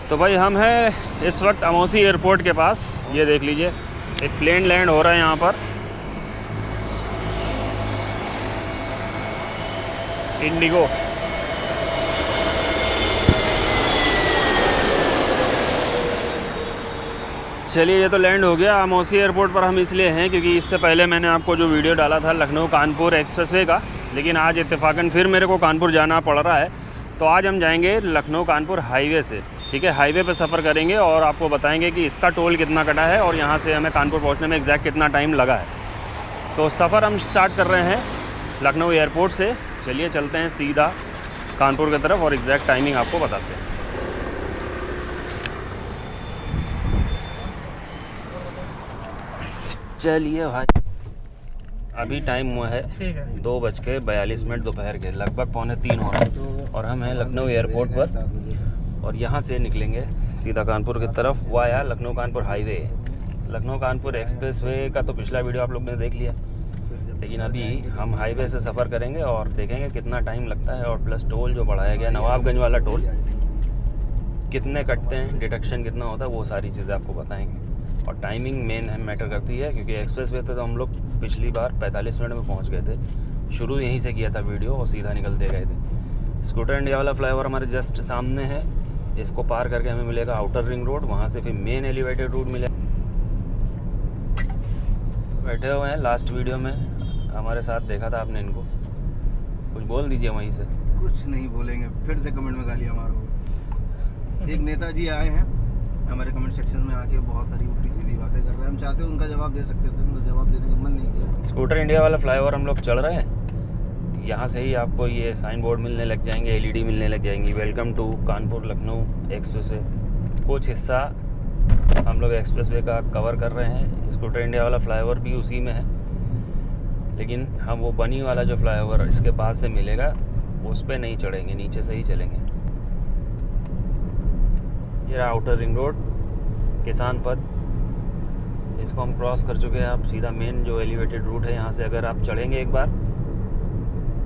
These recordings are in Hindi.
तो भाई हम हैं इस वक्त अमौसी एयरपोर्ट के पास। ये देख लीजिए एक प्लेन लैंड हो रहा है यहाँ पर, इंडिगो। चलिए ये तो लैंड हो गया। अमौसी एयरपोर्ट पर हम इसलिए हैं क्योंकि इससे पहले मैंने आपको जो वीडियो डाला था लखनऊ कानपुर एक्सप्रेसवे का, लेकिन आज इत्तेफाकन फिर मेरे को कानपुर जाना पड़ रहा है। तो आज हम जाएंगे लखनऊ कानपुर हाईवे से, ठीक है। हाईवे पे सफ़र करेंगे और आपको बताएंगे कि इसका टोल कितना कटा है और यहाँ से हमें कानपुर पहुँचने में एग्जैक्ट कितना टाइम लगा है। तो सफ़र हम स्टार्ट कर रहे हैं लखनऊ एयरपोर्ट से। चलिए चलते हैं सीधा कानपुर की तरफ और एग्जैक्ट टाइमिंग आपको बताते हैं। चलिए भाई, अभी टाइम हुआ है 2:42 दोपहर के, लगभग 2:45 हो रहा है और हम हैं लखनऊ एयरपोर्ट पर। और यहाँ से निकलेंगे सीधा कानपुर की तरफ via Lucknow Kanpur highway. Lucknow Kanpur expressway का तो पिछला वीडियो आप लोग ने देख लिया, लेकिन अभी हम हाईवे से सफ़र करेंगे और देखेंगे कितना टाइम लगता है और प्लस टोल जो बढ़ाया गया नवाबगंज वाला टोल कितने कटते हैं, डिडक्शन कितना होता है, वो सारी चीज़ें आपको बताएंगे। और टाइमिंग मेन मैटर करती है क्योंकि एक्सप्रेसवे तो हम लोग पिछली बार 45 मिनट में पहुंच गए थे। शुरू यहीं से किया था वीडियो और सीधा निकलते गए थे। स्कूटर इंडिया वाला फ्लाईओवर हमारे जस्ट सामने है। इसको पार करके हमें मिलेगा आउटर रिंग रोड, वहाँ से फिर मेन एलिवेटेड रूट मिलेगा। बैठे हुए हैं, लास्ट वीडियो में हमारे साथ देखा था आपने इनको, कुछ बोल दीजिए वहीं से। कुछ नहीं बोलेंगे, फिर से कमेंट में गालियाँ मारोगे। एक नेताजी आए हैं हमारे कमेंट सेक्शन में आके, बहुत सारी उल्टी सीधी बातें कर रहे हैं। हम चाहते हैं उनका जवाब दे सकते थे, उनका जवाब देने का मन नहीं किया। स्कूटर इंडिया वाला फ्लाईओवर हम लोग चढ़ रहे हैं, यहाँ से ही आपको ये साइन बोर्ड मिलने लग जाएंगे, एलईडी मिलने लग जाएंगी, welcome to Kanpur Lucknow expressway. कुछ हिस्सा हम लोग एक्सप्रेसवे का कवर कर रहे हैं। स्कूटर इंडिया वाला फ्लाईओवर भी उसी में है, लेकिन हम वो बनी वाला जो फ्लाईओवर इसके बाद से मिलेगा उस पर नहीं चढ़ेंगे, नीचे से ही चलेंगे। ये आउटर रिंग रोड, किसान पथ, इसको हम क्रॉस कर चुके हैं। आप सीधा मेन जो एलिवेटेड रूट है यहाँ से अगर आप चढ़ेंगे एक बार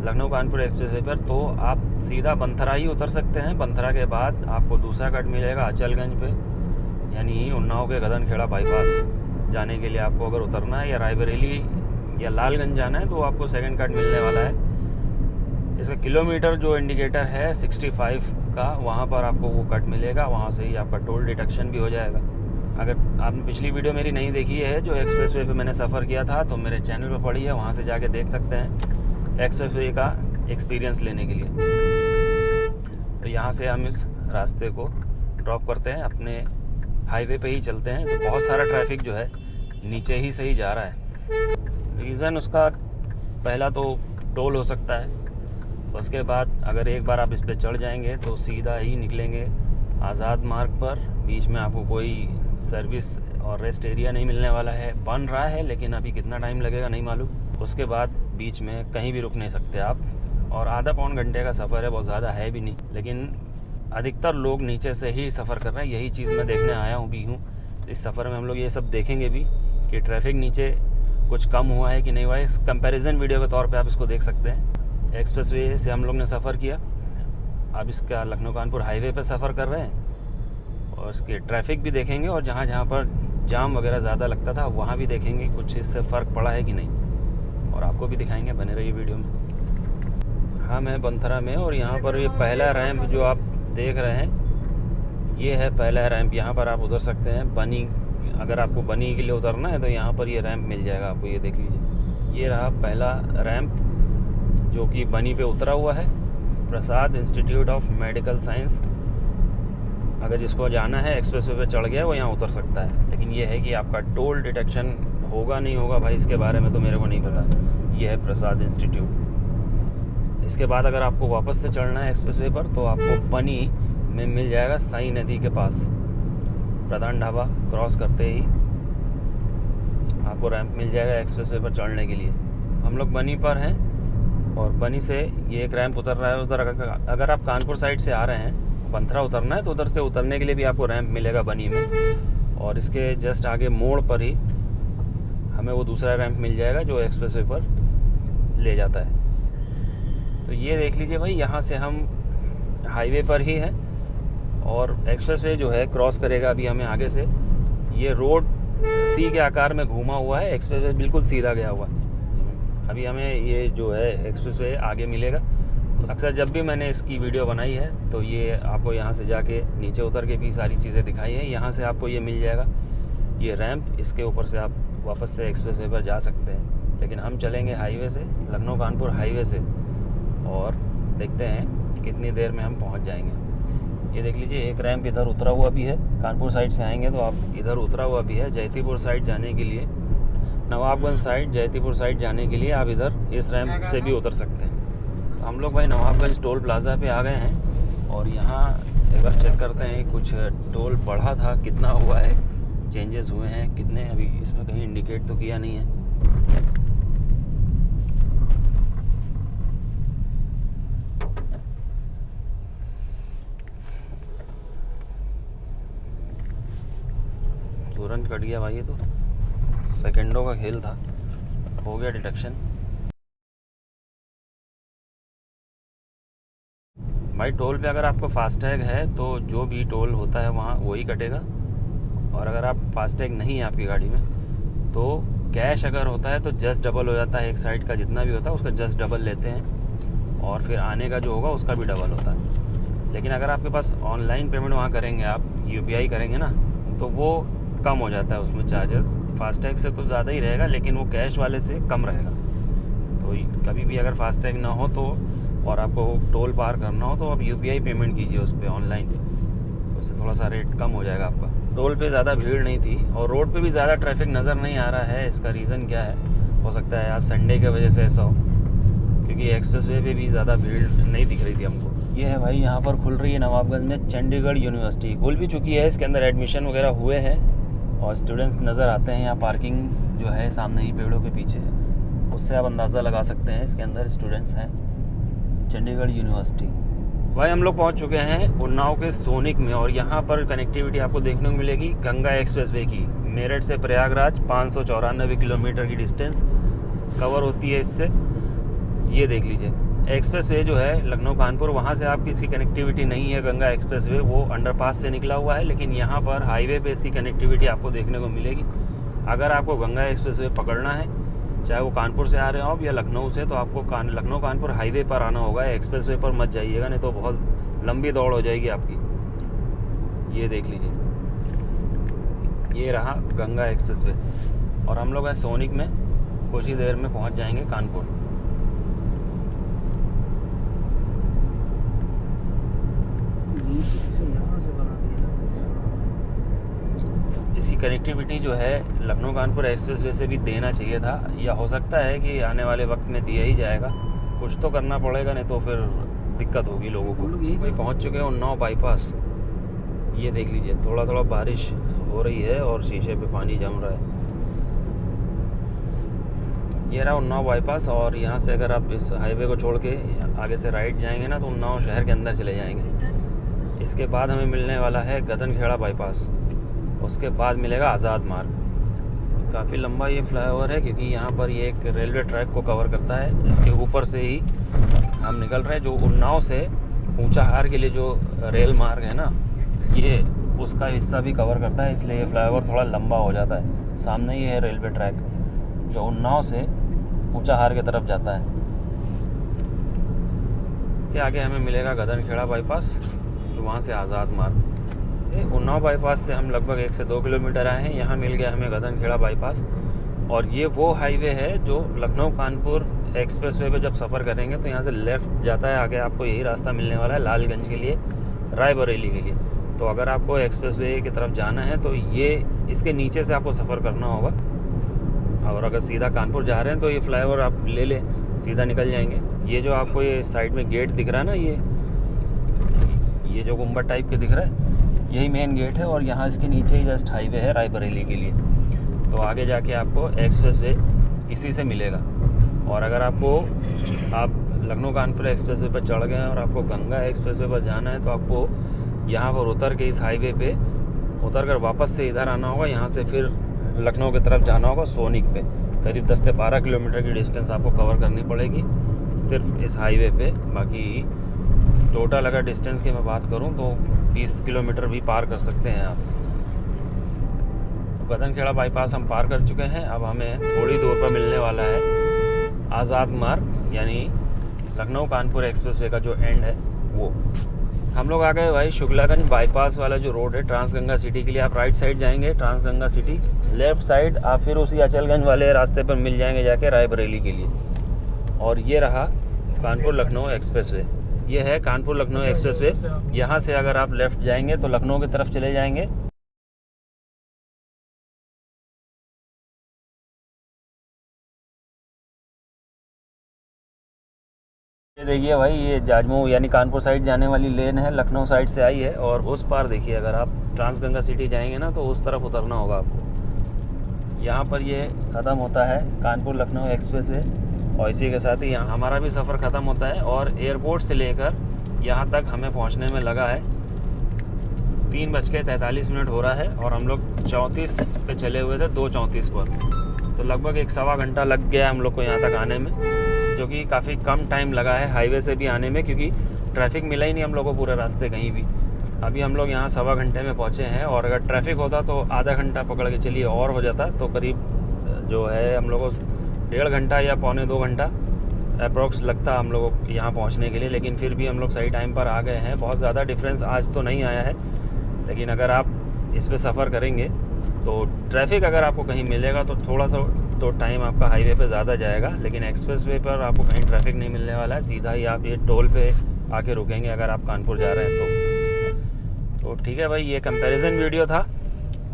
लखनऊ कानपुर एक्सप्रेसवे पर तो आप सीधा बंथरा ही उतर सकते हैं। बंथरा के बाद आपको दूसरा कट मिलेगा अचलगंज पे, यानी उन्नाव के गदनखेड़ा बाईपास जाने के लिए आपको अगर उतरना है, या रायबरेली या लालगंज जाना है तो आपको सेकंड कट मिलने वाला है। इसका किलोमीटर जो इंडिकेटर है 65 का, वहाँ पर आपको वो कट मिलेगा, वहाँ से ही आपका टोल डिडक्शन भी हो जाएगा। अगर आपने पिछली वीडियो मेरी नहीं देखी है जो एक्सप्रेसवे पे मैंने सफ़र किया था तो मेरे चैनल पे पड़ी है, वहाँ से जाके देख सकते हैं एक्सप्रेसवे का एक्सपीरियंस लेने के लिए। तो यहाँ से हम इस रास्ते को ड्रॉप करते हैं, अपने हाईवे पे ही चलते हैं। तो बहुत सारा ट्रैफिक जो है नीचे ही से ही जा रहा है। रीज़न उसका पहला तो टोल हो सकता है, उसके बाद अगर एक बार आप इस पे चढ़ जाएंगे तो सीधा ही निकलेंगे आज़ाद मार्ग पर। बीच में आपको कोई सर्विस और रेस्ट एरिया नहीं मिलने वाला है, बन रहा है लेकिन अभी कितना टाइम लगेगा नहीं मालूम। उसके बाद बीच में कहीं भी रुक नहीं सकते आप, और आधा पौन घंटे का सफ़र है, बहुत ज़्यादा है भी नहीं, लेकिन अधिकतर लोग नीचे से ही सफ़र कर रहे हैं। यही चीज़ मैं देखने आया हूँ भी हूँ। इस सफ़र में हम लोग ये सब देखेंगे भी कि ट्रैफिक नीचे कुछ कम हुआ है कि नहीं हुआ है। इस कंपैरिजन वीडियो के तौर पे आप इसको देख सकते हैं। एक्सप्रेसवे से हम लोग ने सफ़र किया, अब इसका लखनऊ कानपुर हाईवे पे सफ़र कर रहे हैं और इसके ट्रैफिक भी देखेंगे और जहाँ जहाँ पर जाम वगैरह ज़्यादा लगता था वहाँ भी देखेंगे कुछ इससे फ़र्क पड़ा है कि नहीं, और आपको भी दिखाएंगे। बने रहिए वीडियो में। हम हैं बंथरा में और यहाँ पर ये पहला रैंप जो आप देख रहे हैं ये है पहला रैंप। यहाँ पर आप उतर सकते हैं बनी, अगर आपको बनी के लिए उतरना है तो यहाँ पर ये रैंप मिल जाएगा आपको। ये देख लीजिए, ये रहा पहला रैंप जो कि बनी पे उतरा हुआ है, प्रसाद इंस्टीट्यूट ऑफ मेडिकल साइंस। अगर जिसको जाना है एक्सप्रेसवे पे चढ़ गया वो यहाँ उतर सकता है, लेकिन ये है कि आपका टोल डिटेक्शन होगा नहीं होगा भाई, इसके बारे में तो मेरे को नहीं पता। ये है प्रसाद इंस्टीट्यूट। इसके बाद अगर आपको वापस से चढ़ना है एक्सप्रेसवे पर तो आपको बनी में मिल जाएगा साई नदी के पास, प्रधान ढाबा क्रॉस करते ही आपको रैंप मिल जाएगा एक्सप्रेसवे पर चढ़ने के लिए। हम लोग बनी पर हैं और बनी से ये एक रैंप उतर रहा है। उधर अगर आप कानपुर साइड से आ रहे हैं, बंथरा उतरना है तो उधर से उतरने के लिए भी आपको रैंप मिलेगा बनी में, और इसके जस्ट आगे मोड़ पर ही हमें वो दूसरा रैंप मिल जाएगा जो एक्सप्रेसवे पर ले जाता है। तो ये देख लीजिए भाई, यहाँ से हम हाईवे पर ही हैं और एक्सप्रेसवे जो है क्रॉस करेगा अभी हमें आगे से। ये रोड सी के आकार में घूमा हुआ है, एक्सप्रेसवे बिल्कुल सीधा गया हुआ है। अभी हमें ये जो है एक्सप्रेसवे आगे मिलेगा। अक्सर जब भी मैंने इसकी वीडियो बनाई है तो ये आपको यहाँ से जाके नीचे उतर के भी सारी चीज़ें दिखाई हैं। यहाँ से आपको ये मिल जाएगा ये रैंप, इसके ऊपर से आप वापस से एक्सप्रेसवे पर जा सकते हैं। लेकिन हम चलेंगे हाईवे से, लखनऊ कानपुर हाईवे से, और देखते हैं कितनी देर में हम पहुँच जाएंगे। ये देख लीजिए एक रैंप इधर उतरा हुआ भी है, कानपुर साइड से आएंगे तो आप इधर उतरा हुआ भी है। जयतीपुर साइड जाने के लिए, नवाबगंज साइड जयतीपुर साइड जाने के लिए आप इधर इस रैंप से भी उतर सकते हैं। तो हम लोग भाई नवाबगंज टोल प्लाज़ा पे आ गए हैं और यहाँ एक बार चेक करते हैं कुछ टोल बढ़ा था, कितना हुआ है, चेंजेस हुए हैं कितने, अभी इसमें कहीं इंडिकेट तो किया नहीं है। तुरंत कट गया भाई, ये तो सेकंडों का खेल था, हो गया डिटेक्शन। भाई टोल पे अगर आपको फास्टैग है तो जो भी टोल होता है वहाँ वही कटेगा, और अगर आप फास्टैग नहीं है आपकी गाड़ी में तो कैश अगर होता है तो जस्ट डबल हो जाता है। एक साइड का जितना भी होता है उसका जस्ट डबल लेते हैं, और फिर आने का जो होगा उसका भी डबल होता है। लेकिन अगर आपके पास ऑनलाइन पेमेंट वहाँ करेंगे, आप UPI करेंगे ना, तो वो कम हो जाता है उसमें चार्जेस। फास्टैग से तो ज़्यादा ही रहेगा लेकिन वो कैश वाले से कम रहेगा। तो कभी भी अगर फास्टैग ना हो तो और आपको टोल पार करना हो तो आप UPI पेमेंट कीजिए उस पर ऑनलाइन, तो उससे थोड़ा सा रेट कम हो जाएगा आपका। टोल पे ज़्यादा भीड़ नहीं थी और रोड पे भी ज़्यादा ट्रैफिक नज़र नहीं आ रहा है। इसका रीज़न क्या है, हो सकता है आज संडे की वजह से ऐसा हो, क्योंकि एक्सप्रेसवे पे भी ज़्यादा भीड़ नहीं दिख रही थी हमको। ये है भाई, यहाँ पर खुल रही है नवाबगंज में चंडीगढ़ यूनिवर्सिटी, खुल भी चुकी है। इसके अंदर एडमिशन वगैरह हुए हैं और स्टूडेंट्स नज़र आते हैं। यहाँ पार्किंग जो है सामने ही पेड़ों के पीछे, उससे आप अंदाज़ा लगा सकते हैं इसके अंदर स्टूडेंट्स हैं। चंडीगढ़ यूनिवर्सिटी। भाई हम लोग पहुंच चुके हैं उन्नाव के सोनिक में, और यहाँ पर कनेक्टिविटी आपको देखने को मिलेगी गंगा एक्सप्रेसवे की। मेरठ से प्रयागराज 594 किलोमीटर की डिस्टेंस कवर होती है इससे। ये देख लीजिए एक्सप्रेसवे जो है लखनऊ कानपुर, वहाँ से आपकी इसकी कनेक्टिविटी नहीं है। गंगा एक्सप्रेसवे वो अंडरपास से निकला हुआ है, लेकिन यहाँ पर हाईवे पे इसकी कनेक्टिविटी आपको देखने को मिलेगी। अगर आपको गंगा एक्सप्रेसवे पकड़ना है, चाहे वो कानपुर से आ रहे हो या लखनऊ से, तो आपको लखनऊ कानपुर हाईवे पर आना होगा, एक्सप्रेसवे पर मत जाइएगा, नहीं तो बहुत लंबी दौड़ हो जाएगी आपकी। ये देख लीजिए, ये रहा गंगा एक्सप्रेसवे और हम लोग हैं सोनिक में, कुछ ही देर में पहुंच जाएंगे कानपुर। इसकी कनेक्टिविटी जो है लखनऊ कानपुर एक्सप्रेसवे से भी देना चाहिए था, या हो सकता है कि आने वाले वक्त में दिया ही जाएगा। कुछ तो करना पड़ेगा, नहीं तो फिर दिक्कत होगी लोगों को। भाई पहुंच चुके हैं उन्नाव बाईपास। ये देख लीजिए थोड़ा थोड़ा बारिश हो रही है और शीशे पे पानी जम रहा है। ये रहा उन्नाव बाईपास, और यहाँ से अगर आप इस हाईवे को छोड़ के आगे से राइट जाएंगे ना तो उन्नाव शहर के अंदर चले जाएंगे। इसके बाद हमें मिलने वाला है गदनखेड़ा बाईपास, उसके बाद मिलेगा आज़ाद मार्ग। काफ़ी लंबा ये फ्लाईओवर है क्योंकि यहाँ पर ये एक रेलवे ट्रैक को कवर करता है। इसके ऊपर से ही हम निकल रहे हैं। जो उन्नाव से ऊंचाहार के लिए जो रेल मार्ग है ना, ये उसका हिस्सा भी कवर करता है, इसलिए ये फ्लाईओवर थोड़ा लंबा हो जाता है। सामने ही है रेलवे ट्रैक जो उन्नाव से ऊंचाहार की तरफ जाता है। के आगे हमें मिलेगा गदनखेड़ा बाईपास, तो वहाँ से आज़ाद मार्ग। उन्नाव बाईपास से हम लगभग 1 से 2 किलोमीटर आए हैं। यहाँ मिल गया हमें गदनखेड़ा बाईपास, और ये वो हाईवे है जो लखनऊ कानपुर एक्सप्रेसवे पे जब सफ़र करेंगे तो यहाँ से लेफ़्ट जाता है। आगे आपको यही रास्ता मिलने वाला है लालगंज के लिए, रायबरेली के लिए। तो अगर आपको एक्सप्रेसवे की तरफ जाना है तो ये इसके नीचे से आपको सफ़र करना होगा, और अगर सीधा कानपुर जा रहे हैं तो ये फ्लाईओवर आप ले लें, सीधा निकल जाएंगे। ये जो आपको ये साइड में गेट दिख रहा है ना, ये जो गुम्बद टाइप के दिख रहा है, यही मेन गेट है, और यहाँ इसके नीचे ही जस्ट हाईवे है रायबरेली के लिए। तो आगे जाके आपको एक्सप्रेसवे इसी से मिलेगा। और अगर आप लखनऊ कानपुर एक्सप्रेसवे पर चढ़ गए हैं और आपको गंगा एक्सप्रेसवे पर जाना है तो आपको यहाँ पर उतर के इस हाईवे पे उतर कर वापस से इधर आना होगा। यहाँ से फिर लखनऊ की तरफ जाना होगा सोनिक पे। करीब 10 से 12 किलोमीटर की डिस्टेंस आपको कवर करनी पड़ेगी सिर्फ इस हाईवे पे। बाकी टोटल अगर डिस्टेंस की मैं बात करूँ तो 20 किलोमीटर भी पार कर सकते हैं आप। तो गगनखेड़ा बाईपास हम पार कर चुके हैं। अब हमें थोड़ी दूर पर मिलने वाला है आज़ाद मार्ग, यानी लखनऊ कानपुर एक्सप्रेसवे का जो एंड है वो। हम लोग आ गए भाई शुक्लागंज बाईपास वाला जो रोड है ट्रांसगंगा सिटी के लिए। आप राइट साइड जाएंगे ट्रांसगंगा सिटी, लेफ़्ट साइड आप फिर उसी अचलगंज वाले रास्ते पर मिल जाएंगे जाके रायबरेली के लिए। और ये रहा कानपुर लखनऊ एक्सप्रेसवे। ये है कानपुर लखनऊ एक्सप्रेसवे। यहाँ से अगर आप लेफ़्ट जाएंगे तो लखनऊ की तरफ चले जाएंगे। ये देखिए भाई, ये जाजमऊ यानी कानपुर साइड जाने वाली लेन है, लखनऊ साइड से आई है। और उस पार देखिए, अगर आप ट्रांसगंगा सिटी जाएंगे ना तो उस तरफ उतरना होगा आपको। यहाँ पर ये ख़त्म होता है कानपुर लखनऊ एक्सप्रेसवे और इसी के साथ ही यहाँ हमारा भी सफ़र ख़त्म होता है। और एयरपोर्ट से लेकर यहाँ तक हमें पहुँचने में लगा है 3:43 हो रहा है और हम लोग 34 पे चले हुए थे, 2:34 पर। तो लगभग 1-1.25 घंटा लग गया हम लोग को यहाँ तक आने में, जो कि काफ़ी कम टाइम लगा है हाईवे से भी आने में, क्योंकि ट्रैफिक मिला ही नहीं हम लोग को पूरे रास्ते कहीं भी। अभी हम लोग यहाँ 1.25 घंटे में पहुँचे हैं और अगर ट्रैफिक होता तो आधा घंटा पकड़ के चलिए और हो जाता, तो करीब जो है हम लोग को 1.5 घंटा या 1.25-2 घंटा अप्रॉक्स लगता हम लोगों को यहाँ पहुँचने के लिए। लेकिन फिर भी हम लोग सही टाइम पर आ गए हैं। बहुत ज़्यादा डिफरेंस आज तो नहीं आया है, लेकिन अगर आप इस पर सफ़र करेंगे तो ट्रैफिक अगर आपको कहीं मिलेगा तो थोड़ा सा तो टाइम आपका हाईवे पे ज़्यादा जाएगा, लेकिन एक्सप्रेसवे पर आपको कहीं ट्रैफिक नहीं मिलने वाला है। सीधा ही आप ये टोल पे आके रुकेंगे अगर आप कानपुर जा रहे हैं तो ठीक है भाई, ये कंपैरिजन वीडियो था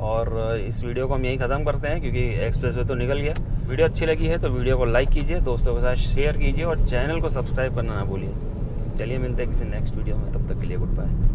और इस वीडियो को हम यहीं ख़त्म करते हैं क्योंकि एक्सप्रेसवे तो निकल गया। वीडियो अच्छी लगी है तो वीडियो को लाइक कीजिए, दोस्तों के साथ शेयर कीजिए और चैनल को सब्सक्राइब करना ना भूलिए। चलिए मिलते हैं किसी नेक्स्ट वीडियो में, तब तक के लिए गुड बाय।